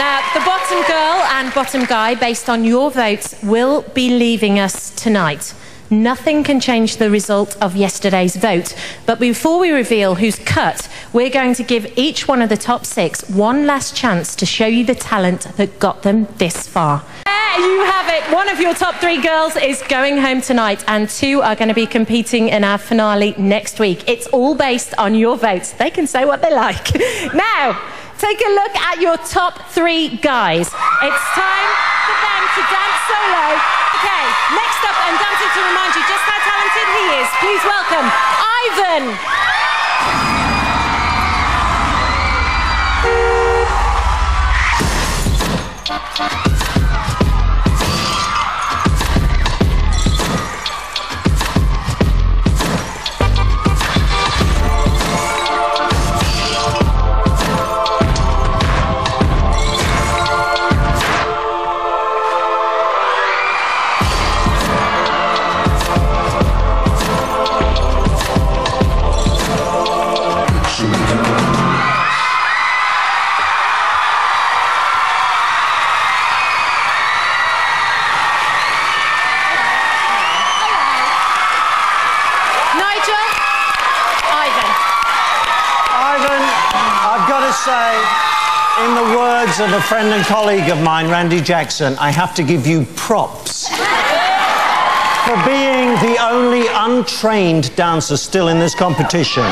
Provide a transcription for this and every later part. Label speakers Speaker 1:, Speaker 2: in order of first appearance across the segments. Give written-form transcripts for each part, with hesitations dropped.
Speaker 1: Now, the bottom girl and bottom guy, based on your votes, will be leaving us tonight. Nothing can change the result of yesterday's vote. But before we reveal who's cut, we're going to give each one of the top 6 one last chance to show you the talent that got them this far. There you have it. One of your top 3 girls is going home tonight, and 2 are going to be competing in our finale next week. It's all based on your votes. They can say what they like. Now, take a look at your top 3 guys. It's time for them to dance solo. Okay, next up, and dancing to remind you just how talented he is, please welcome Ivan.
Speaker 2: Say, in the words of a friend and colleague of mine, Randy Jackson, I have to give you props for being the only untrained dancer still in this competition.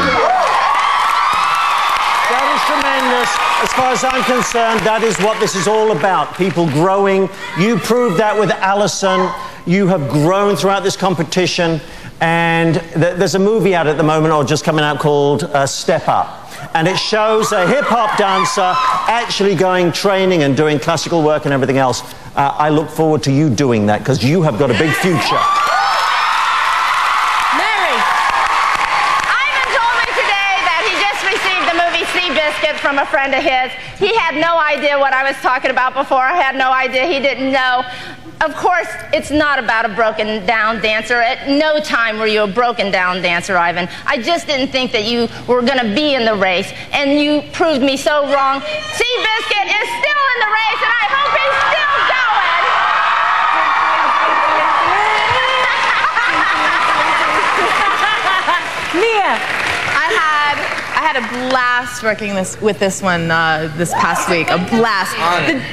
Speaker 2: That is tremendous. As far as I'm concerned, that is what this is all about, people growing. You proved that with Alison. You have grown throughout this competition, and there's a movie out at the moment, or just coming out, called Step Up. And it shows a hip-hop dancer actually going training and doing classical work and everything else. I look forward to you doing that, because you have got a big future.
Speaker 1: Mary.
Speaker 3: Ivan told me today that he just received the movie Seabiscuit from a friend of his. He had no idea what I was talking about before. I had no idea. He didn't know. Of course, it's not about a broken down dancer. At no time were you a broken down dancer, Ivan. I just didn't think that you were going to be in the race, and you proved me so wrong. Seabiscuit is still in the race, and I hope he's still
Speaker 1: going. Mia.
Speaker 4: I had a blast working with this one this past week. A blast.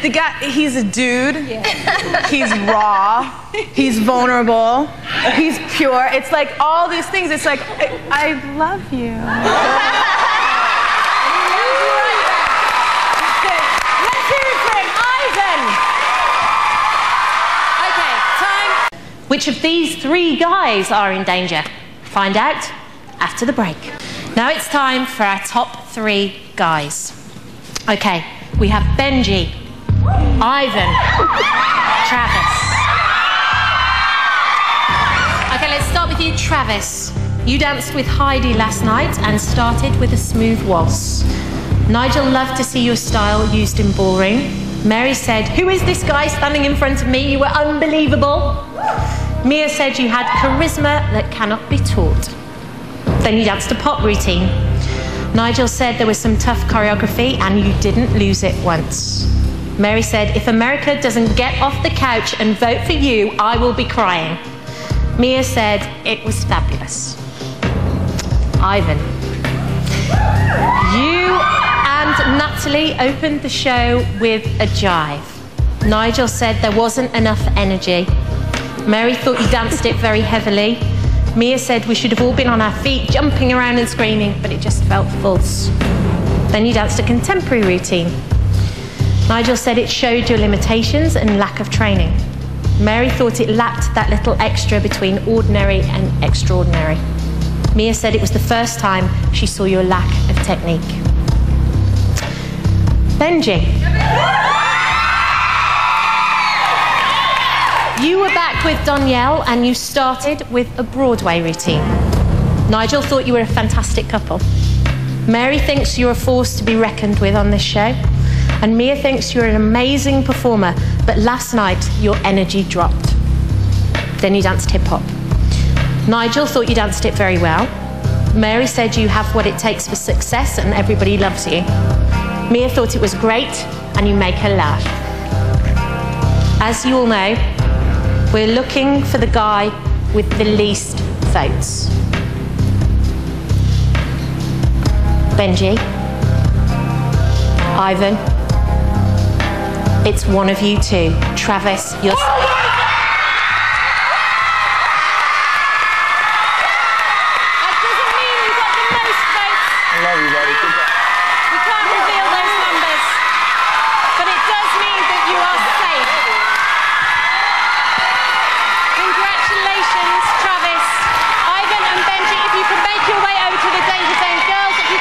Speaker 4: The guy, he's a dude. Yeah. He's raw. He's vulnerable. He's pure. It's like all these things. It's like, I love you.
Speaker 1: Let's hear it for Ivan. Okay, time. Which of these 3 guys are in danger? Find out after the break. Now it's time for our top 3 guys. Okay, we have Benji, Ivan, Travis. Okay, let's start with you, Travis. You danced with Heidi last night and started with a smooth waltz. Nigel loved to see your style used in ballroom. Mary said, "Who is this guy standing in front of me? You were unbelievable." Mia said you had charisma that cannot be taught. Then you danced a pop routine. Nigel said there was some tough choreography and you didn't lose it once. Mary said, "If America doesn't get off the couch and vote for you, I will be crying." Mia said it was fabulous. Ivan. You and Natalie opened the show with a jive. Nigel said there wasn't enough energy. Mary thought you danced it very heavily. Mia said we should have all been on our feet, jumping around and screaming, but it just felt false. Then you danced a contemporary routine. Nigel said it showed your limitations and lack of training. Mary thought it lacked that little extra between ordinary and extraordinary. Mia said it was the first time she saw your lack of technique. Benji. You were back with Danielle and you started with a Broadway routine. Nigel thought you were a fantastic couple. Mary thinks you're a force to be reckoned with on this show. And Mia thinks you're an amazing performer, but last night your energy dropped. Then you danced hip-hop. Nigel thought you danced it very well. Mary said you have what it takes for success and everybody loves you. Mia thought it was great, and you make her laugh. As you all know, we're looking for the guy with the least votes. Benji, Ivan, it's one of you two. Travis, you're...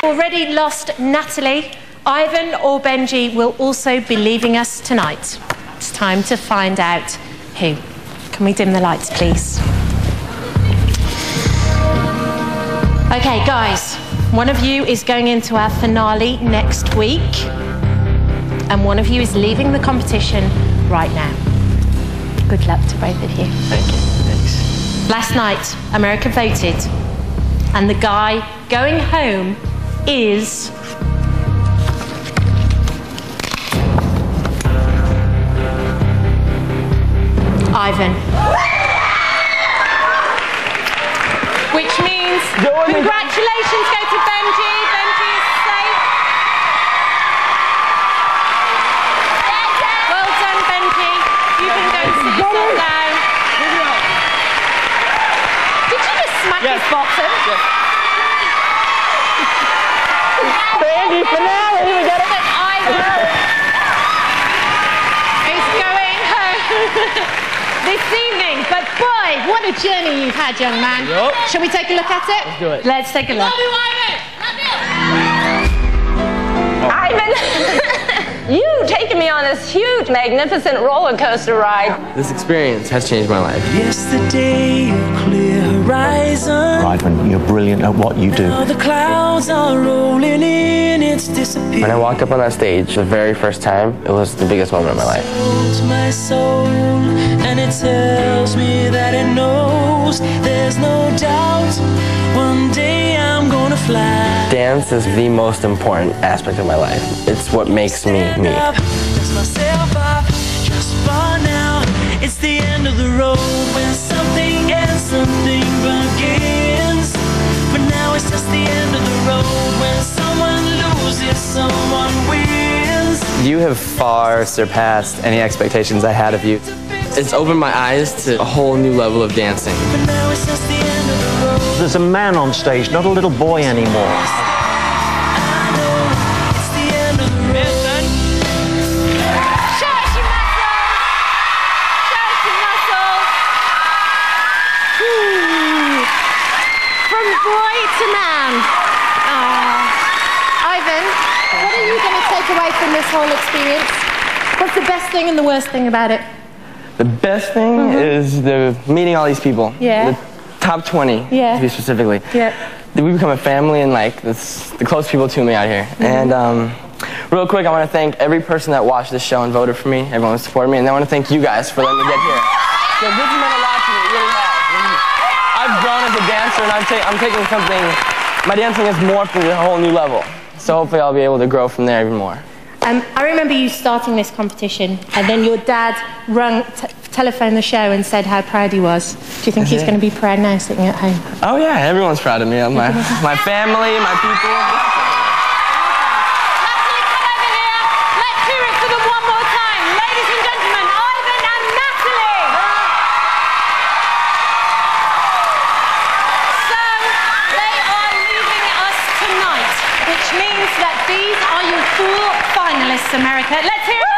Speaker 1: Already lost Natalie. Ivan or Benji will also be leaving us tonight. It's time to find out who. Can we dim the lights, please? Okay, guys, one of you is going into our finale next week, and one of you is leaving the competition right now. Good luck to both of you.
Speaker 5: Thank you. Thanks.
Speaker 1: Last night, America voted, and the guy going home is Ivan. Which means congratulations go to Benji. Benji is safe. Well done, Benji. You can go and sit yourself down. Did you just smack his bottom?
Speaker 5: Yes.
Speaker 2: Benji, finale, we got it.
Speaker 1: Ivan is going home this evening. But boy, what a journey you've had, young man.
Speaker 5: Yep.
Speaker 1: Shall we take a look at it?
Speaker 5: Let's do it.
Speaker 1: Let's take a look.
Speaker 3: Ivan, you've taken me on this huge, magnificent roller coaster ride.
Speaker 5: This experience has changed my life.
Speaker 6: Yesterday, clear horizon.
Speaker 2: Ivan, you're brilliant at what you do.
Speaker 6: Now the clouds are rolling in, it's disappeared.
Speaker 5: When I walked up on that stage the very first time, it was the biggest moment of my life.
Speaker 6: To my soul, and it tells me that it knows there's no doubt one day I'm gonna fly.
Speaker 5: Dance is the most important aspect of my life. It's what makes me me.
Speaker 6: Dust myself up, just by now. It's the end of the road when something ends, something begins. But now it's just the end of the road when someone loses, someone wins.
Speaker 7: You have far surpassed any expectations I had of you.
Speaker 5: It's opened my eyes to a whole new level of dancing.
Speaker 6: But now it's just the end of the road.
Speaker 2: There's a man on stage, not a little boy anymore.
Speaker 6: I know it's the end of the road.
Speaker 1: Show us your muscles. Show us your muscles. Ooh. From boy to man. Ivan, what are you going to take away from this whole experience? What's the best thing and the worst thing about it?
Speaker 5: The best thing is meeting all these people.
Speaker 1: Yeah.
Speaker 5: The top 20,
Speaker 1: Yeah.
Speaker 5: to be specifically.
Speaker 1: Yeah.
Speaker 5: We become a family and like the close people to me out here. And real quick, I want to thank every person that watched this show and voted for me, everyone who supported me, and I want to thank you guys for letting me get here. So this has meant a lot to me, it really has. I've grown as a dancer and I'm taking something, my dancing has morphed into a whole new level. So hopefully I'll be able to grow from there even more.
Speaker 1: I remember you starting this competition, and then your dad telephoned the show and said how proud he was. Do you think he's going to be proud now sitting at home?
Speaker 5: Oh yeah, everyone's proud of me. My family, my people.
Speaker 1: Natalie, come over here. Let's hear it for them one more time. Ladies and gentlemen, Ivan and Natalie. So, they are leaving us tonight, which means that these are your 4 finalists, America. Let's hear it.